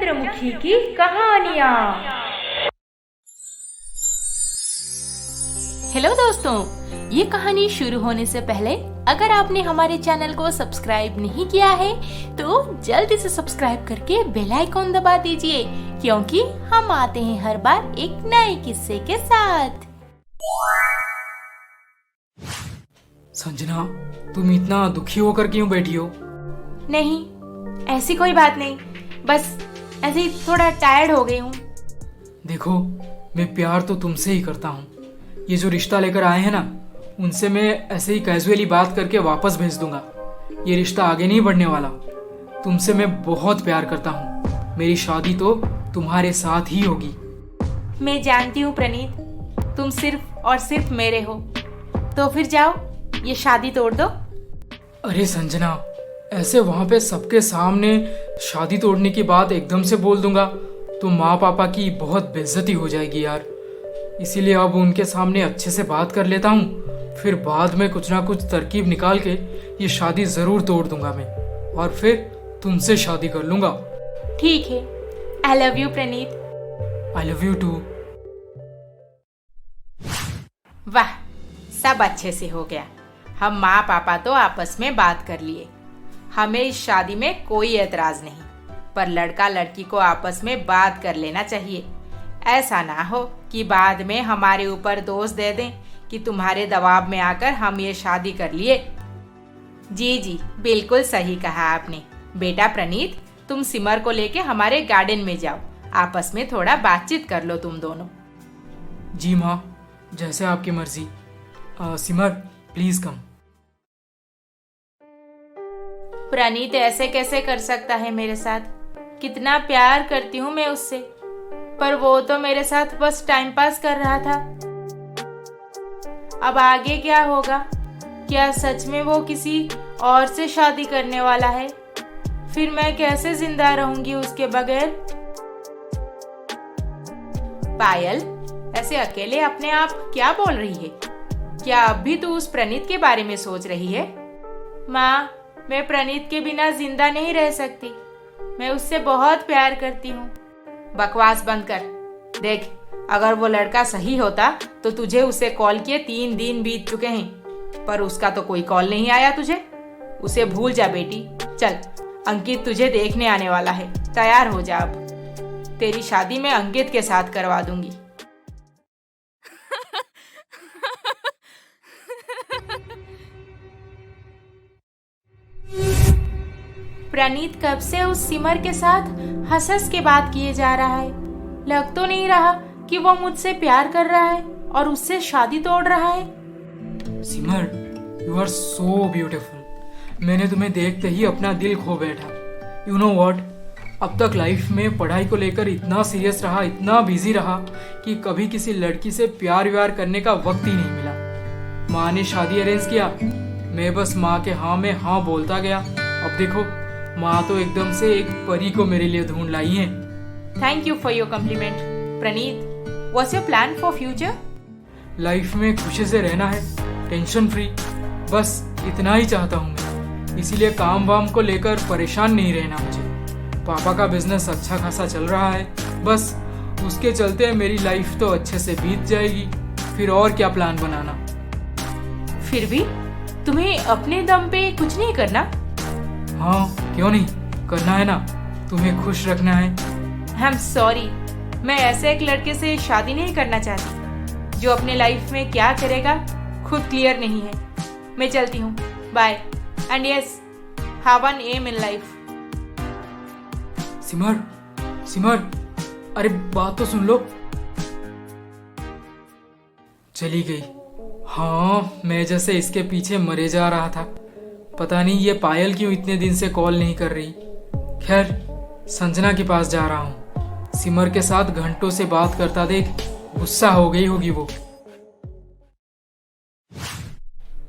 चंद्रमुखी की कहानियाँ। हेलो दोस्तों, ये कहानी शुरू होने से पहले अगर आपने हमारे चैनल को सब्सक्राइब नहीं किया है तो जल्दी से सब्सक्राइब करके बेल आइकॉन दबा दीजिए, क्योंकि हम आते हैं हर बार एक नए किस्से के साथ। संजना, तुम इतना दुखी होकर क्यों बैठी हो? नहीं, ऐसी कोई बात नहीं, बस ऐसे ही थोड़ा टायर्ड हो गई हूँ। देखो, मैं प्यार तो तुमसे ही करता हूँ। ये जो रिश्ता लेकर आए हैं ना, उनसे मैं ऐसे ही कैजुअली बात करके वापस भेज दूंगा। ये रिश्ता आगे नहीं बढ़ने वाला। तुमसे मैं बहुत प्यार करता हूँ। मेरी शादी तो तुम्हारे साथ ही होगी। मैं जानती हूँ प्रणीत, तुम सिर्फ और सिर्फ मेरे हो। तो फिर जाओ, ये शादी तोड़ दो। अरे संजना, ऐसे वहां पे सबके सामने शादी तोड़ने की बात एकदम से बोल दूंगा तो माँ पापा की बहुत बेइज्जती हो जाएगी यार। इसीलिए अब उनके सामने अच्छे से बात कर लेता हूँ, फिर बाद में कुछ ना कुछ तरकीब निकाल के ये शादी जरूर तोड़ दूंगा मैं, और फिर तुमसे शादी कर लूंगा। ठीक है, I love you Praneeth. I love you too. वाह, सब अच्छे से हो गया। हम माँ पापा तो आपस में बात कर लिए। हमें इस शादी में कोई एतराज नहीं, पर लड़का लड़की को आपस में बात कर लेना चाहिए। ऐसा ना हो कि बाद में हमारे ऊपर दोष दे दें कि तुम्हारे दबाव में आकर हम ये शादी कर लिए। जी जी, बिल्कुल सही कहा आपने। बेटा प्रणीत, तुम सिमर को लेके हमारे गार्डन में जाओ, आपस में थोड़ा बातचीत कर लो तुम दोनों। जी माँ, जैसे आपकी मर्जी। सिमर, प्लीज कम। प्रणीत ऐसे कैसे कर सकता है मेरे साथ? कितना प्यार करती हूँ मैं उससे, पर वो तो मेरे साथ बस टाइम पास कर रहा था। अब आगे क्या होगा? क्या सच में वो किसी और से शादी करने वाला है? फिर मैं कैसे जिंदा रहूंगी उसके बगैर? पायल, ऐसे अकेले अपने आप क्या बोल रही है? क्या अब भी तू उस प्रणीत के बारे में सोच रही है? माँ, मैं प्रणीत के बिना जिंदा नहीं रह सकती। मैं उससे बहुत प्यार करती हूँ। बकवास बंद कर। देख, अगर वो लड़का सही होता तो तुझे उसे कॉल किए 3 दिन बीत चुके हैं, पर उसका तो कोई कॉल नहीं आया तुझे। उसे भूल जा बेटी। चल, अंकित तुझे देखने आने वाला है, तैयार हो जा। अब तेरी शादी मैं अंकित के साथ करवा दूंगी। प्रणीत कब से उस सिमर के साथ हंस हंस के बात किए जा रहा है। लग तो नहीं रहा कि वो मुझसे प्यार कर रहा है और उससे शादी तोड़ रहा है। सिमर, यू आर सो ब्यूटीफुल। मैंने तुम्हें देखते ही अपना दिल खो बैठा। यू नो व्हाट, अब तक लाइफ में पढ़ाई को लेकर इतना सीरियस रहा, इतना बिजी रहा कि कभी किसी लड़की से प्यार व्यार करने का वक्त ही नहीं मिला। माँ ने शादी अरेंज किया, मैं बस माँ के हाँ में हाँ बोलता गया। अब देखो, माँ तो एकदम से एक परी को मेरे लिए ढूंढ लाई है। Thank you for your compliment. Praneeth, what's your plan for future? Life में खुशी से रहना है, टेंशन फ्री, बस इतना ही चाहता हूँ मैं। इसीलिए काम वाम को लेकर परेशान नहीं रहना मुझे। पापा का बिजनेस अच्छा खासा चल रहा है, बस उसके चलते मेरी लाइफ तो अच्छे से बीत जाएगी। फिर और क्या प्लान बनाना। फिर भी तुम्हें अपने दम पे कुछ नहीं करना? हाँ, क्यों नहीं, करना है ना। तुम्हें खुश रखना है। आई एम सॉरी, मैं ऐसे एक लड़के से शादी नहीं करना चाहती जो अपने लाइफ में क्या करेगा खुद क्लियर नहीं है। मैं चलती हूँ, bye, and yes, have an aim in life. Simar, Simar, अरे बात तो सुन लो। चली गई। हाँ, मैं जैसे इसके पीछे मरे जा रहा था। पता नहीं ये पायल क्यों इतने दिन से कॉल नहीं कर रही। खैर, संजना के पास जा रहा हूँ। सिमर के साथ घंटों से बात करता देख गुस्सा हो गई होगी वो।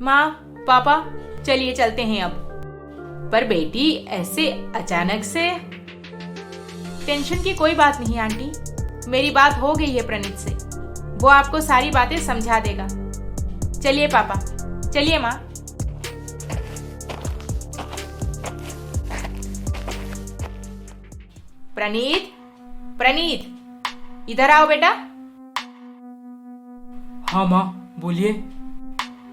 माँ, पापा, चलिए चलते हैं अब। पर बेटी, ऐसे अचानक से? टेंशन की कोई बात नहीं आंटी, मेरी बात हो गई है प्रणीत से। वो आपको सारी बातें समझा देगा। चलिए पापा, चलिए माँ। प्रणीत, प्रणीत, इधर आओ बेटा। हाँ माँ, बोलिए।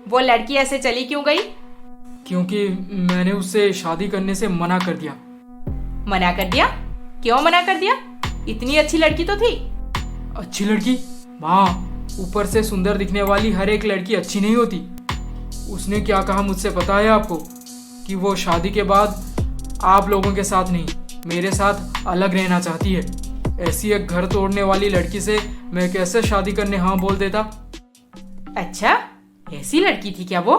वो लड़की ऐसे चली क्यों गई? क्योंकि मैंने उससे शादी करने से मना कर दिया। मना कर दिया? क्यों मना कर दिया? इतनी अच्छी लड़की तो थी। अच्छी लड़की? माँ, ऊपर से सुंदर दिखने वाली हर एक लड़की अच्छी नहीं होती। उसने क्या कहा मुझसे पता है आपको? कि वो शादी के बाद आप लोगों के साथ नहीं, मेरे साथ अलग रहना चाहती है। ऐसी एक घर तोड़ने वाली लड़की से मैं कैसे शादी करने हाँ बोल देता? अच्छा, ऐसी लड़की थी क्या वो?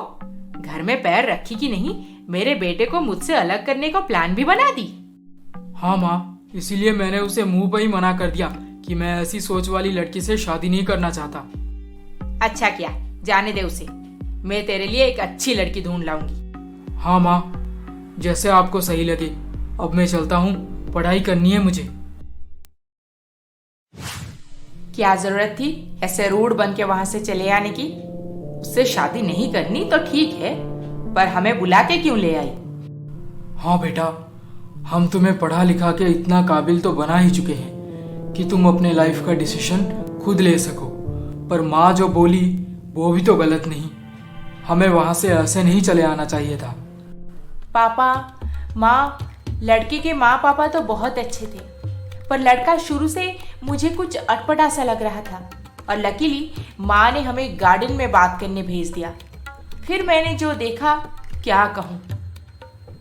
घर में पैर रखी कि नहीं, मेरे बेटे को मुझसे अलग करने का प्लान भी बना दी। हाँ माँ, इसीलिए मैंने उसे मुंह पर ही मना कर दिया कि मैं ऐसी सोच वाली लड़की से शादी नहीं करना चाहता। अच्छा किया, जाने दे उसे। मैं तेरे लिए एक अच्छी लड़की ढूंढ लाऊंगी। हाँ माँ, जैसे आपको सही लगे। अब मैं चलता हूँ, पढ़ाई करनी है मुझे। क्या जरूरत थी ऐसे रूड बन के वहां से चले आने की? उससे शादी नहीं करनी तो ठीक है, पर हमें बुला के क्यों ले आई? हाँ बेटा, हम तुम्हें पढ़ा लिखा के इतना काबिल तो बना ही चुके हैं कि तुम अपने लाइफ का डिसीजन खुद ले सको। पर माँ जो बोली वो भी तो गलत नहीं। हमें वहां से ऐसे नहीं चले आना चाहिए था। पापा, माँ, लड़के के माँ पापा तो बहुत अच्छे थे, पर लड़का शुरू से मुझे कुछ अटपटा सा लग रहा था। और लकीली माँ ने हमें गार्डन में बात करने भेज दिया। फिर मैंने जो देखा क्या कहूँ।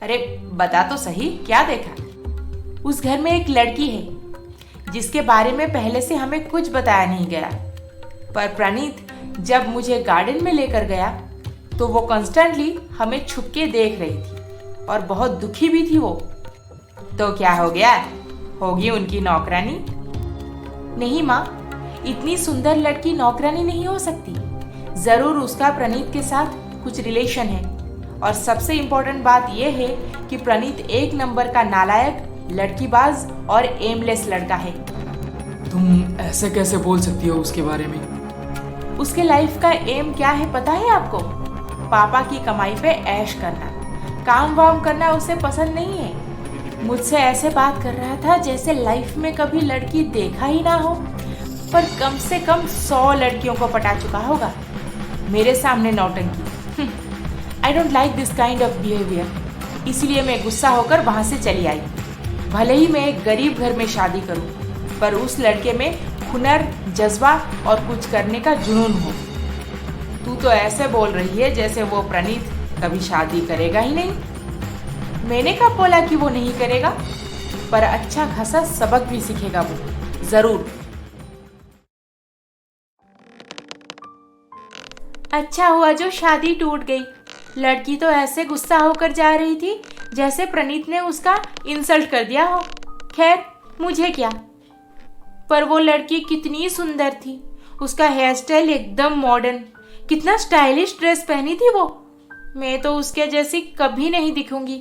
अरे बता तो सही, क्या देखा? उस घर में एक लड़की है जिसके बारे में पहले से हमें कुछ बताया नहीं गया। पर प्रणीत जब मुझे गार्डन में लेकर गया तो वो कॉन्स्टेंटली हमें छुप के देख रही थी और बहुत दुखी भी थी वो। तो क्या हो गया? होगी उनकी नौकरानी? नहीं माँ, इतनी सुंदर लड़की नौकरानी नहीं हो सकती। जरूर उसका प्रणीत के साथ कुछ रिलेशन है। और सबसे इम्पोर्टेंट बात यह है कि प्रणीत एक नंबर का नालायक, लड़कीबाज और एमलेस लड़का है। तुम ऐसे कैसे बोल सकती हो उसके बारे में? उसके लाइफ का एम क्या है पता है आपको? पापा की कमाई पे ऐश करना, काम वाम करना उसे पसंद नहीं है। मुझसे ऐसे बात कर रहा था जैसे लाइफ में कभी लड़की देखा ही ना हो, पर कम से कम 100 लड़कियों को पटा चुका होगा। मेरे सामने नौटंकी। I don't like this kind of behaviour. इसलिए मैं गुस्सा होकर वहां से चली आई। भले ही मैं एक गरीब घर में शादी करूं, पर उस लड़के में हुनर, जज्बा और कुछ करने का जुनून हो। तू तो ऐसे बोल रही है जैसे वो प्रणीत कभी शादी करेगा ही नहीं। मैंने कब बोला कि वो नहीं करेगा? पर अच्छा खासा सबक भी सीखेगा वो, जरूर। अच्छा हुआ जो शादी टूट गई। लड़की तो ऐसे गुस्सा होकर जा रही थी जैसे प्रणीत ने उसका इंसल्ट कर दिया हो। खैर, मुझे क्या। पर वो लड़की कितनी सुंदर थी। उसका हेयर स्टाइल एकदम मॉडर्न, कितना स्टाइलिश ड्रेस पहनी थी वो। मैं तो उसके जैसी कभी नहीं दिखूंगी।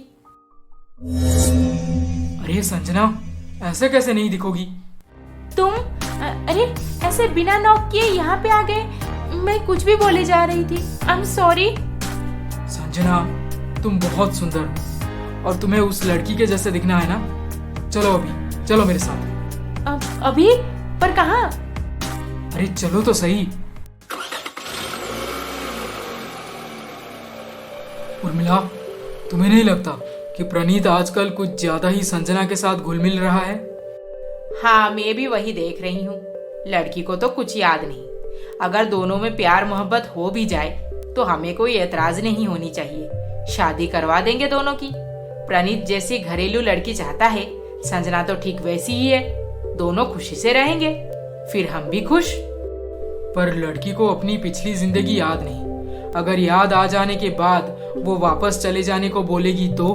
अरे संजना, ऐसे कैसे नहीं दिखोगी? तुम अरे ऐसे बिना नॉक किए यहाँ पे आ गए। मैं कुछ भी बोले जा रही थी। I am sorry. संजना, तुम बहुत सुंदर हो और तुम्हें उस लड़की के जैसे दिखना है ना। चलो अभी, चलो मेरे साथ। अभी? पर कहाँ? अरे चलो तो सही। उर्मिला, तुम्हें नहीं लगता कि प्रणीत आजकल कुछ ज्यादा ही संजना के साथ घुल मिल रहा है? हाँ, मैं भी वही देख रही हूँ। लड़की को तो कुछ याद नहीं। अगर दोनों में प्यार मोहब्बत हो भी जाए तो हमें कोई एतराज नहीं होनी चाहिए। शादी करवा देंगे दोनों की। प्रणीत जैसी घरेलू लड़की चाहता है, संजना तो ठीक वैसी ही है। दोनों खुशी से रहेंगे, फिर हम भी खुश। पर लड़की को अपनी पिछली जिंदगी याद नहीं। अगर याद आ जाने के बाद वो वापस चले जाने को बोलेगी तो?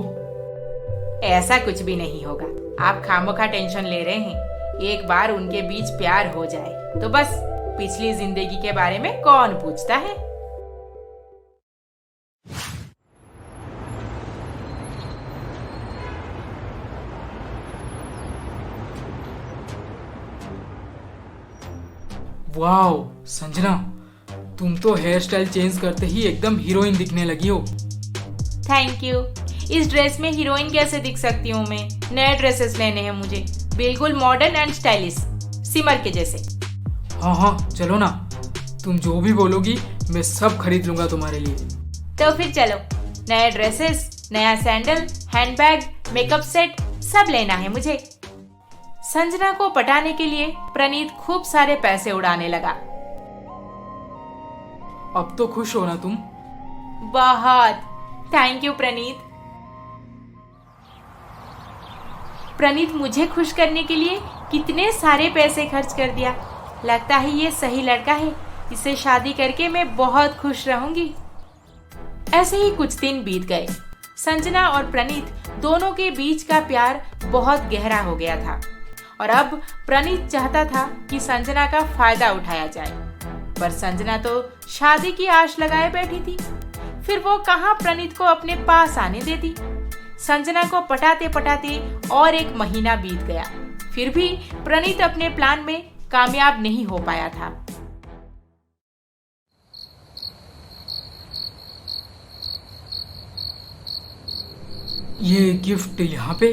ऐसा कुछ भी नहीं होगा। आप खामोखा टेंशन ले रहे हैं। एक बार उनके बीच प्यार हो जाए तो बस, पिछली जिंदगी के बारे में कौन पूछता है। वाओ संजना, तुम तो हेयर स्टाइल चेंज करते ही एकदम हीरोइन दिखने लगी हो। Thank you. इस ड्रेस में हीरोइन कैसे दिख सकती हूँ मैं? नए ड्रेसेस लेने हैं मुझे। बिल्कुल मॉडर्न एंड स्टाइलिश, सिमर के जैसे। हाँ हाँ चलो ना, तुम जो भी बोलोगी मैं सब खरीद लूंगा तुम्हारे लिए। तो फिर चलो, नए ड्रेसेस, नया सैंडल, हैंडबैग, मेकअप सेट सब लेना है मुझे। संजना को पटाने के लिए प्रणीत खूब सारे पैसे उड़ाने लगा। अब तो खुश हो ना तुम? बहुत, थैंक यू प्रणीत। प्रणीत मुझे खुश करने के लिए कितने सारे पैसे खर्च कर दिया। लगता है ये सही लड़का है, इससे शादी करके मैं बहुत खुश रहूंगी। ऐसे ही कुछ दिन बीत गए। संजना और प्रणीत दोनों के बीच का प्यार बहुत गहरा हो गया था और अब प्रणीत चाहता था कि संजना का फायदा उठाया जाए, पर संजना तो शादी की आश लगाए बैठी थी। फिर वो कहाँ प्रणीत को अपने पास आने देती। संजना को पटाते पटाते और एक महीना बीत गया, फिर भी प्रणीत अपने प्लान में कामयाब नहीं हो पाया था। ये गिफ्ट यहाँ पे,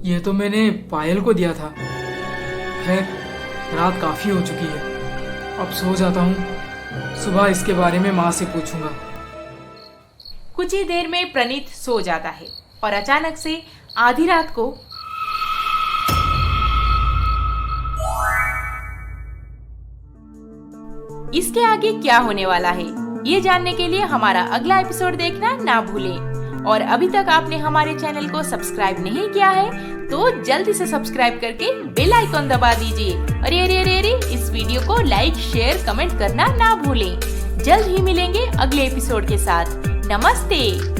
ये तो मैंने पायल को दिया था। खैर रात काफी हो चुकी है, अब सो जाता हूँ। सुबह इसके बारे में माँ से पूछूंगा। कुछ ही देर में प्रणीत सो जाता है और अचानक से आधी रात को इसके आगे क्या होने वाला है, ये जानने के लिए हमारा अगला एपिसोड देखना ना भूलें। और अभी तक आपने हमारे चैनल को सब्सक्राइब नहीं किया है तो जल्दी से सब्सक्राइब करके बेल आइकॉन दबा दीजिए। अरे अरे अरे अरे, इस वीडियो को लाइक, शेयर, कमेंट करना ना भूलें। जल्द ही मिलेंगे अगले एपिसोड के साथ। नमस्ते।